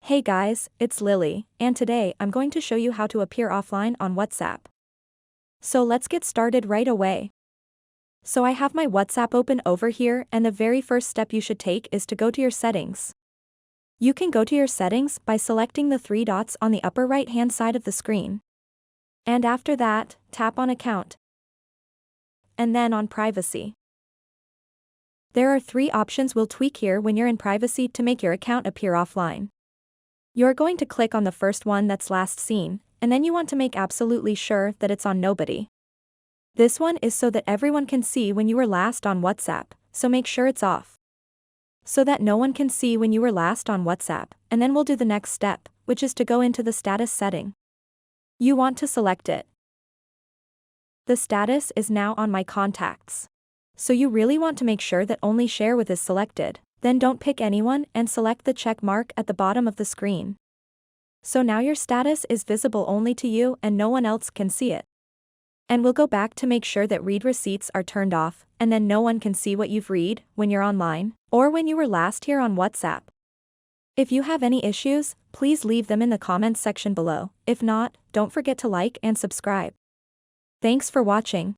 Hey guys, it's Lily, and today I'm going to show you how to appear offline on WhatsApp. So let's get started right away. So I have my WhatsApp open over here, and the very first step you should take is to go to your settings. You can go to your settings by selecting the three dots on the upper right hand side of the screen. And after that, tap on Account. And then on Privacy. There are three options we'll tweak here when you're in privacy to make your account appear offline. You're going to click on the first one that's last seen, and then you want to make absolutely sure that it's on nobody. This one is so that everyone can see when you were last on WhatsApp, so make sure it's off. So that no one can see when you were last on WhatsApp, and then we'll do the next step, which is to go into the status setting. You want to select it. The status is now on my contacts. So you really want to make sure that only share with is selected, then don't pick anyone and select the check mark at the bottom of the screen. So now your status is visible only to you and no one else can see it. And we'll go back to make sure that read receipts are turned off, and then no one can see what you've read when you're online, or when you were last here on WhatsApp. If you have any issues, please leave them in the comments section below. If not, don't forget to like and subscribe. Thanks for watching.